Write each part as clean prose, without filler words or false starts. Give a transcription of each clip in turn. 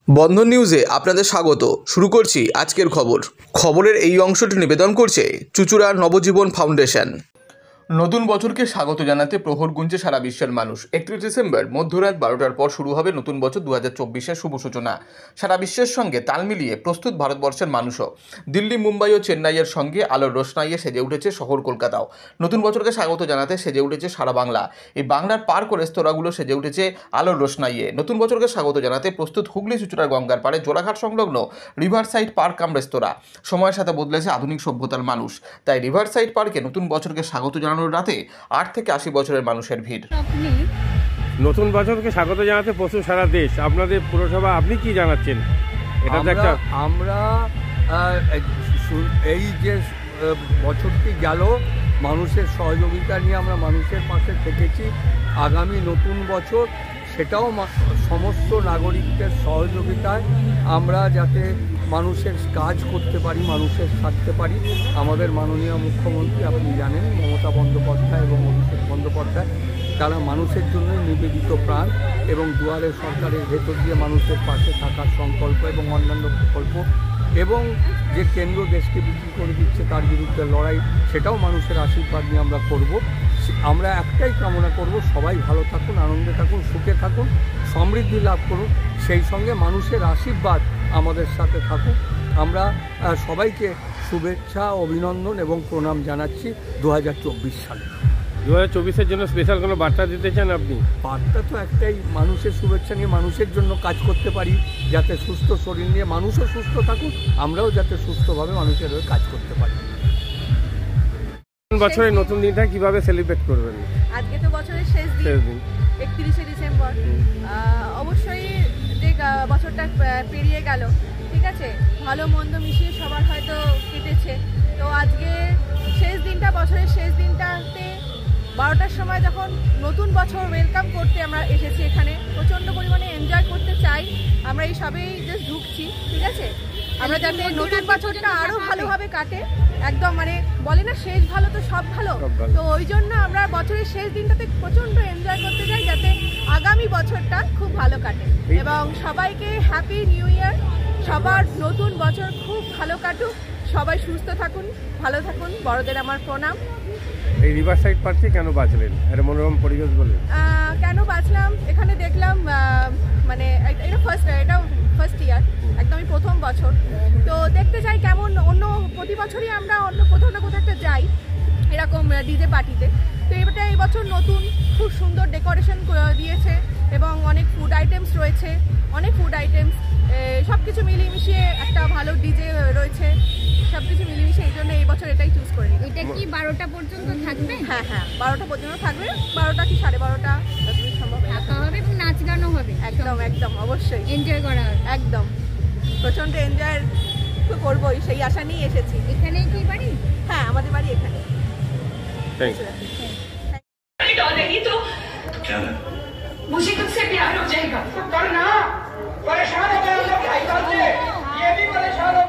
বন্ধন নিউজে আপনাদের স্বাগত। শুরু করছি আজকের খবরের এই অংশটি নিবেদন করছে চুঁচুড়া নবজীবন ফাউন্ডেশন। নতুন বছরকে স্বাগত জানাতে প্রহর গুঞ্জে সারা বিশ্বের মানুষ। 31 ডিসেম্বর মধ্যরাত 12টার পর শুরু হবে নতুন বছর 2024-এর শুভ সূচনা। সারা বিশ্বের সঙ্গে তাল মিলিয়ে প্রস্তুত ভারতবর্ষের মানুষও। দিল্লি, মুম্বাই ও চেন্নাইয়ের সঙ্গে আলোর রোশনাইয়ে সেজে উঠেছে শহর কলকাতাও। নতুন বছরকে স্বাগত জানাতে সেজে উঠেছে সারা বাংলা। এই বাংলার পার্ক ও রেস্তোরাঁগুলো সেজে উঠেছে আলোর রোশনাইয়ে। নতুন বছরকে স্বাগত জানাতে প্রস্তুত হুগলি চুঁচুড়ার গঙ্গার পাড়ে জোড়াঘাট সংলগ্ন রিভারসাইড পার্ক কাম রেস্তোরাঁ। সময়ের সাথে বদলেছে আধুনিক সভ্যতার মানুষ, তাই রিভারসাইড পার্কে নতুন বছরকে স্বাগত জানানোর রাতে 8 থেকে 80 বছরের মানুষের ভিড়। নতুন বছরকে স্বাগত জানাতে প্রস্তুত সারা দেশ। আপনাদের পুরসভা আপনি কি জানাচ্ছেন? এটা একটা আমরা এই যে বছরটি গেল মানুষের সহযোগিতা নিয়ে আমরা মানুষের পাশে থেকেছি। আগামী নতুন বছর সেটাও সমস্ত নাগরিকদের সহযোগিতায় আমরা যাতে মানুষের কাজ করতে পারি, মানুষের থাকতে পারি। আমাদের মাননীয় মুখ্যমন্ত্রী আপনি জানেন মমতা বন্দ্যোপাধ্যায় এবং অভিষেক বন্দ্যোপাধ্যায়, তারা মানুষের জন্য নিবেদিত প্রাণ এবং দুয়ারে সরকারের ভেতর দিয়ে মানুষের পাশে থাকার সংকল্প এবং অন্যান্য প্রকল্প এবং যে কেন্দ্র দেশকে বিক্রি করে দিচ্ছে তার বিরুদ্ধে লড়াই, সেটাও মানুষের আশীর্বাদ নিয়ে আমরা করব। আমরা একটাই কামনা করব, সবাই ভালো থাকুন, আনন্দে থাকুন, সুখে থাকুন, সমৃদ্ধি লাভ করুন, সেই সঙ্গে মানুষের আশীর্বাদ আমাদের সাথে থাকুক। আমরা সবাইকে শুভেচ্ছা, অভিনন্দন এবং প্রণাম জানাচ্ছি 2024 সালে। 2024-এর জন্য স্পেশাল কোনো বার্তা দিতে চান আপনি? বার্তা তো একটাই, মানুষের শুভেচ্ছা নিয়ে মানুষের জন্য কাজ করতে পারি, যাতে সুস্থ শরীর নিয়ে মানুষও সুস্থ থাকুন, আমরাও যাতে সুস্থভাবে মানুষের হয়ে কাজ করতে পারি। বছরের নতুন দিনটা কিভাবে সেলিব্রেট করবেন? আজকে তো বছরের শেষ দিন 31শে ডিসেম্বর। অবশ্যই যে বছরটা পেরিয়ে গেল, ঠিক আছে, ভালো মন্দ মিশিয়ে সবার হয়তো কেটেছে। তো আজকে শেষ দিনটা, বছরের শেষ দিনটাতে 12টার সময় যখন নতুন বছর ওয়েলকাম করতে আমরা এসেছি এখানে, প্রচণ্ড পরিমাণে এনজয় করতে চাই। আমরা এই সবেই জাস্ট ঢুকছি, ঠিক আছে, আমরা যাতে নতুন বছরটা আরও ভালোভাবে কাটে। একদম মানে বলে না শেষ ভালো তো সব ভালো, তো ওই জন্য আমরা বছরের শেষ দিনটাতে প্রচণ্ড এনজয় করতে চাই যাতে আগামী বছরটা খুব ভালো কাটে। এবং সবাইকে হ্যাপি নিউ ইয়ার, সবার নতুন বছর খুব ভালো কাটুক, সবাই সুস্থ থাকুন, ভালো থাকুন, বড়দের আমার প্রণাম। এই রিভারসাইড পার্কে কেন বাঁচলেন? এটা মনোরম পরিবেশ বলে কেন বাঁচলাম? এখানে দেখলাম মানে এটা ফার্স্ট ইয়ার, একদমই প্রথম বছর। তো দেখতে চাই কেমন, অন্য প্রতি বছরই আমরা অন্য কোথাও না কোথাও একটা যাই এরকম ডিজে পার্টিতে। তো এটা এই বছর নতুন, খুব সুন্দর ডেকোরেশন দিয়েছে এবং অনেক ফুড আইটেমস রয়েছে, সব কিছু মিলিয়ে মিশিয়ে একটা ভালো ডিজে রয়েছে, সব কিছু মিলিয়ে মিশিয়ে এই জন্য এই বছর এটাই চুজ করে নিই। এটা কি 12টা পর্যন্ত থাকবে? হ্যাঁ, 12টা পর্যন্ত থাকবে। 12টা কি 12:30 যতদূর সম্ভব থাকা হবে এবং নাচ গানও হবে। একদম অবশ্যই এনজয় করা হবে। একদম প্রচণ্ড এনজয় তো করবোই, সেই আশা নিয়ে এসেছি। এখানেই কি বাড়ি? হ্যাঁ, আমাদের বাড়ি এখানে। मुझे तुझसे प्यार हो जाएगा। करना परेशान हो गया तो भाई बात से ये भी परेशान हो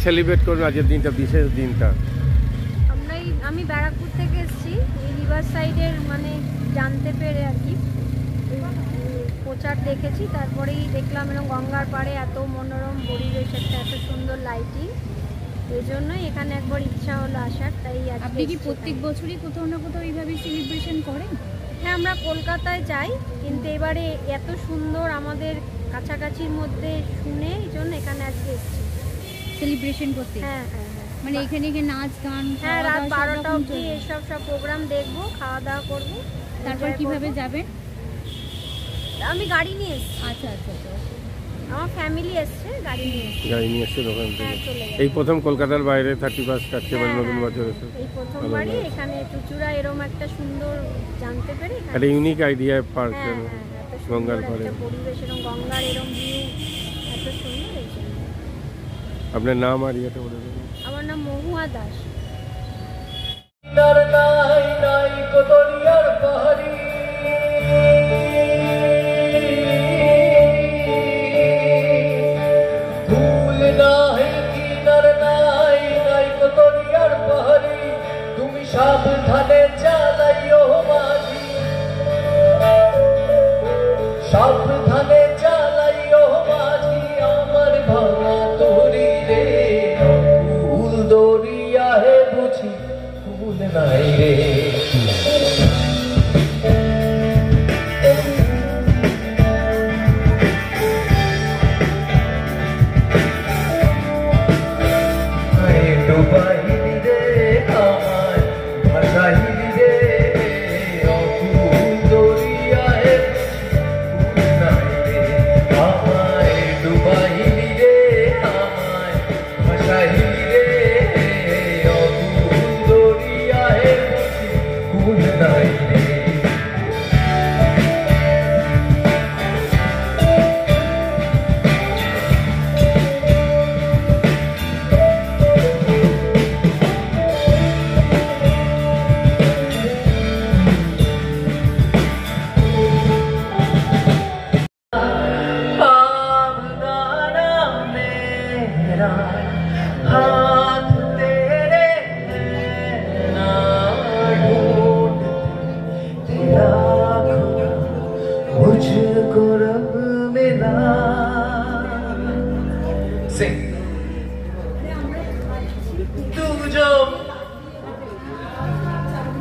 সেলিব্রেট করুন আজকের দিনটা, বিশেষ দিনটা। আমি ব্যারাকপুর থেকে এসেছি, এই রিভার সাইডের মানে জানতে পেরে আর কি প্রচার দেখেছি, তারপরেই দেখলাম এরকম গঙ্গার পাড়ে এত মনোরম পরিবেশ, একটা এত সুন্দর লাইটিং, এই জন্যই এখানে একবার ইচ্ছা হলো আসার। তাই আপনি কি প্রত্যেক বছরই কোথাও না কোথাও এইভাবে সেলিব্রেশন করেন? হ্যাঁ, আমরা কলকাতায় যাই, কিন্তু এবারে এত সুন্দর আমাদের কাছাকাছির মধ্যে শুনে এই জন্য এখানে আজকে এসেছি সেলিব্রেশন করতে। হ্যাঁ, মানে এখানে নাচ গান, হ্যাঁ, রাত 12টা অবধি এইসব সব প্রোগ্রাম দেখবো, খাওয়া দাওয়া করবো। তারপর কিভাবে যাবেন? আমি গাড়ি নিয়ে এসেছি। আচ্ছা, আমার ফ্যামিলি এসছে, গাড়ি নিয়ে এসছে দোকান থেকে। এই প্রথম কলকাতার বাইরে 31 কাটতে পারে নতুন বছর, এই প্রথমবারই এখানে চুঁচুড়া এরকম একটা সুন্দর জানতে পেরে, একটা ইউনিক আইডিয়া পার্ক, গঙ্গার পাড়ে পরিবেশ এবং গঙ্গার এরকম ভিউ এত সুন্দর। আপনার নাম আর ইয়েটা বলে দেবেন? আমার নাম মহুয়া দাস। সাবধানে চালাইও মাঝি, সাবধানে চালাইও মাঝি আমার ভাঙা তরি রে, ফুল দরিয়া হে বুঝি ফুল নাই রে।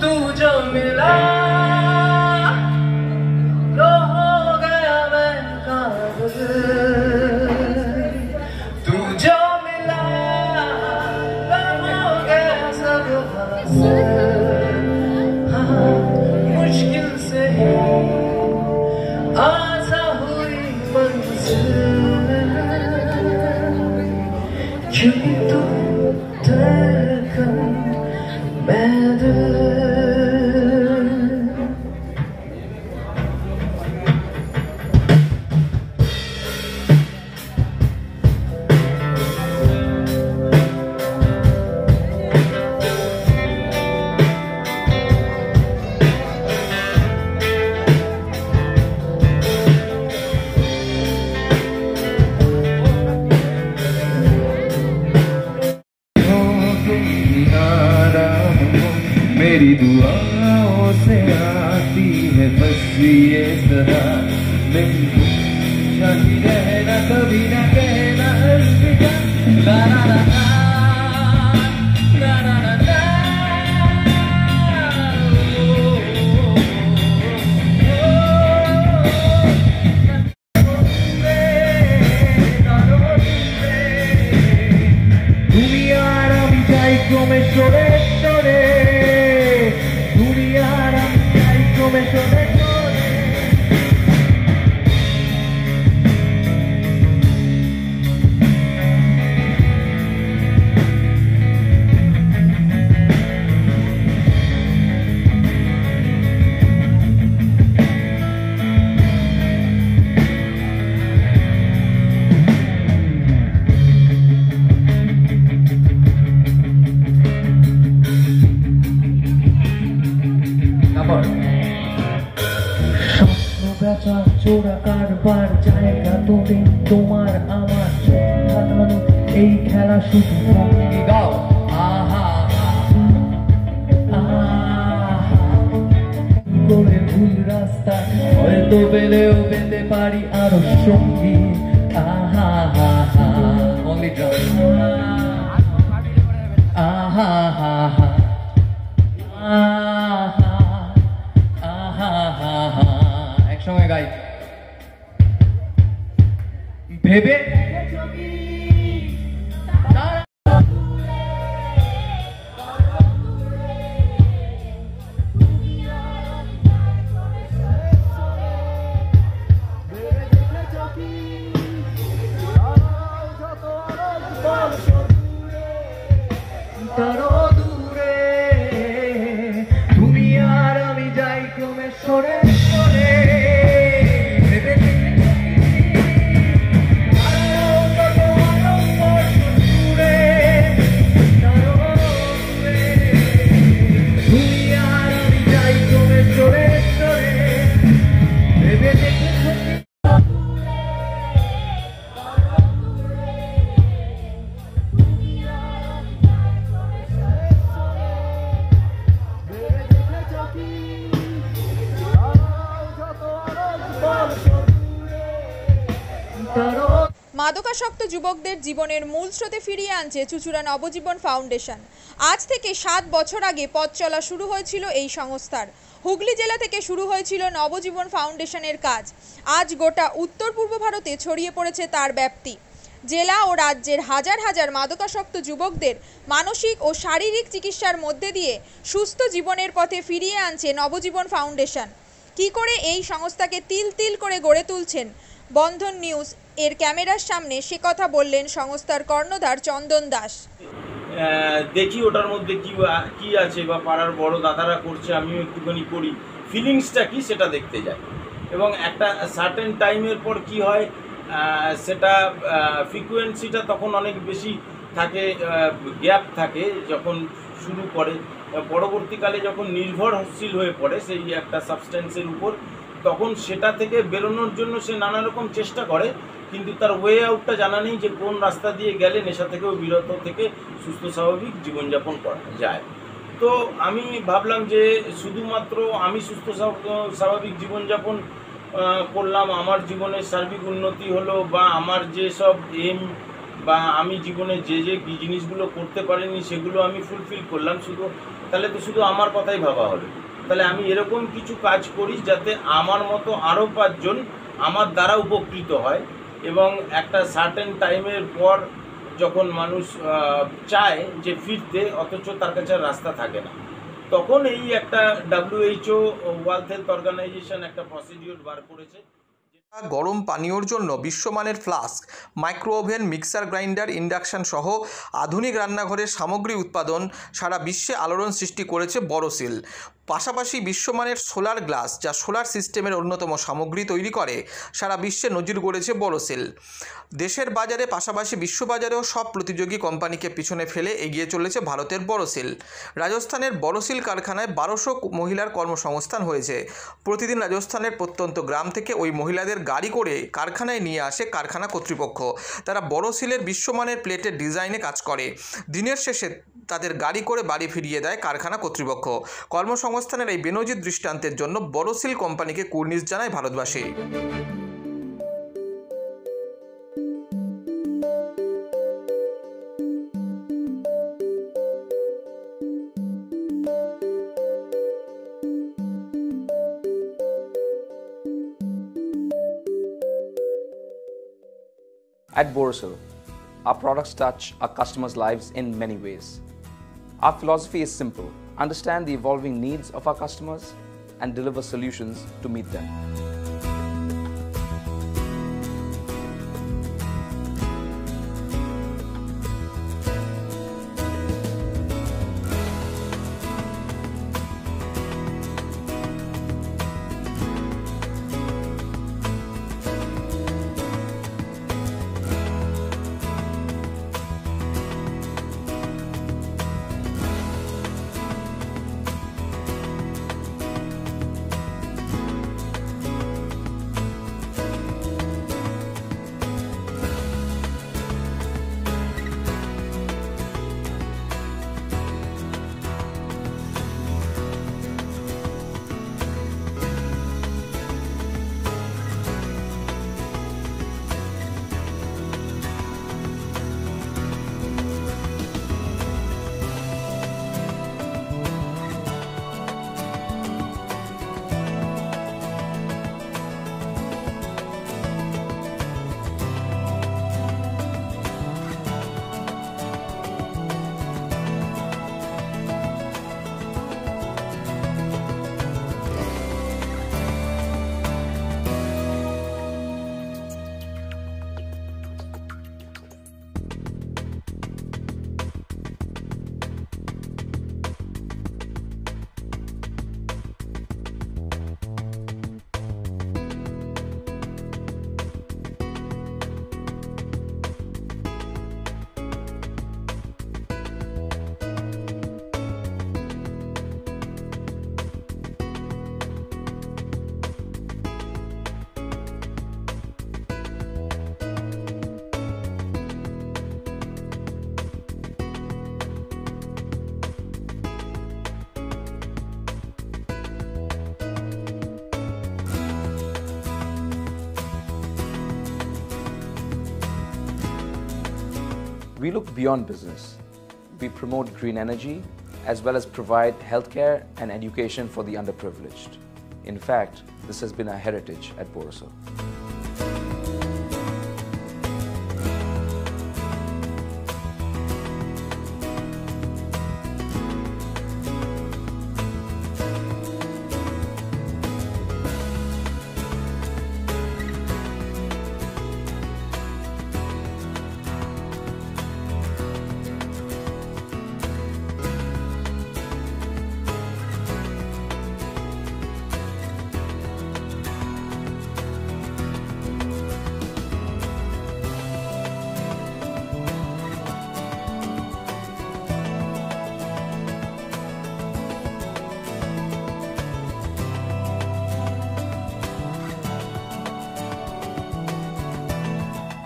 तू जो मिला तो हो गया मैं काबिल, तू जो मिला तो हो गया सब हासिल। हाँ मुश्किल से आसा हुई मंजिल, क्योंकि तू धड़कन मैं दिल। मेरी दुआओं से आती है बस ये सदा, नहीं रहना कभी ना कहना अलविदा। ला ला ला ला ला ला ला। দুনিয়ার আমি চাই ক্রমে সরে সরে, দুনিয়ার আমি চাই ক্রমে সরে সরে। চোরা কারবার জায়গা তোলে তোমার আমার হাতানো এই খেলা শুধু গাও। আহা করে ভুল রাস্তা হয়তো পেলেও পেতে পারি আরো সঙ্গী। আহা হা হা অনলি ড্রাম। আহা হা হা আহা আহা হা হা একসঙ্গে গাই। ভেবে তারও দূরে তুমি আর আমি যাই ক্রমে সরে সরে। মাদকাসক্ত যুবকদের জীবনের মূল স্রোতে ফিরিয়ে আনছে চুঁচুড়া নবজীবন ফাউন্ডেশন। আজ থেকে 7 বছর আগে পথ চলা শুরু হয়েছিল এই সংস্থার। হুগলি জেলা থেকে শুরু হয়েছিল নবজীবন ফাউন্ডেশনের কাজ। আজ গোটা উত্তর পূর্ব ভারতে ছড়িয়ে পড়েছে তার ব্যাপ্তি। জেলা ও রাজ্যের হাজার হাজার মাদকাসক্ত যুবকদের মানসিক ও শারীরিক চিকিৎসার মধ্যে দিয়ে সুস্থ জীবনের পথে ফিরিয়ে আনছে নবজীবন ফাউন্ডেশন। কী করে এই সংস্থাকে তিল তিল করে গড়ে তুলছেন বন্ধন নিউজ এর ক্যামেরার সামনে সে কথা বললেন সংস্থার কর্ণধার চন্দন দাস। দেখি ওটার মধ্যে কি আছে বা পাড়ার বড় দাদারা করছে, আমিও একটুখানি করি, ফিলিংসটা কি সেটা দেখতে যাই। এবং একটা সার্টেন টাইমের পর কি হয়, সেটা ফ্রিকোয়েন্সিটা তখন অনেক বেশি থাকে, গ্যাপ থাকে যখন শুরু করে। পরবর্তীকালে যখন নির্ভরশীল হয়ে পড়ে সেই একটা সাবস্টেন্সের উপর, তখন সেটা থেকে বেরোনোর জন্য সে নানা রকম চেষ্টা করে, কিন্তু তার ওয়ে আউটটা জানা নেই যে কোন রাস্তা দিয়ে গেলে নেশা থেকেও বিরত থেকে সুস্থ স্বাভাবিক জীবনযাপন করা যায়। তো আমি ভাবলাম যে শুধুমাত্র আমি সুস্থ স্বাভাবিক জীবনযাপন করলাম, আমার জীবনের সার্বিক উন্নতি হলো, বা আমার যেসব এম বা আমি জীবনে যে জিনিসগুলো করতে পারিনি সেগুলো আমি ফুলফিল করলাম, তাহলে তো শুধু আমার কথাই ভাবা হলো। তাহলে আমি এরকম কিছু কাজ করি যাতে আমার মতো আরও 5 জন আমার দ্বারা উপকৃত হয়। এবং একটা সার্টেন টাইমের পর যখন মানুষ চায় যে ফিরতে, অথচ তার কাছে রাস্তা থাকে না, তখন এই একটা WHO ওয়ার্ল্ড হেলথ অর্গানাইজেশন একটা প্রসিডিউর বার করেছে। গরম পানীয়র জন্য বিশ্বমানের flask, micro oven, mixer grinder, induction সহ আধুনিক রান্নাঘরের সামগ্রী উৎপাদন সারা বিশ্বে আলোড়ন সৃষ্টি করেছে বড়সিল। পাশাপাশি বিশ্বমানের সোলার গ্লাস, যা সোলার সিস্টেমের অন্যতম সামগ্রী তৈরি করে, সারা বিশ্বে নজির গড়েছে বড়সিল। দেশের বাজারে পাশাপাশি বিশ্ববাজারেও সব প্রতিযোগী কোম্পানিকে পিছনে ফেলে এগিয়ে চলেছে ভারতের বড়সিল। রাজস্থানের বড়সিল কারখানায় 1200 মহিলার কর্মসংস্থান হয়েছে। প্রতিদিন রাজস্থানের প্রত্যন্ত গ্রাম থেকে ওই মহিলাদের গাড়ি করে কারখানায় নিয়ে আসে কারখানা কর্তৃপক্ষ। তারা বড়সিলের বিশ্বমানের প্লেটের ডিজাইনে কাজ করে। দিনের শেষে তাদের গাড়ি করে বাড়ি ফিরিয়ে দেয় কারখানা কর্তৃপক্ষ। কর্মসংস্থানের এই বেনজির দৃষ্টান্তের জন্য বড়সিল কোম্পানিকে কুর্নিশ জানায় ভারতবাসী। At Borosil, our products touch our customers' lives in many ways. Our philosophy is simple: understand the evolving needs of our customers and deliver solutions to meet them. We look beyond business. We promote green energy as well as provide healthcare and education for the underprivileged. In fact, this has been our heritage at Borosil.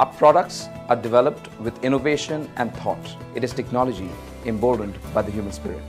Our products are developed with innovation and thought. It is technology emboldened by the human spirit.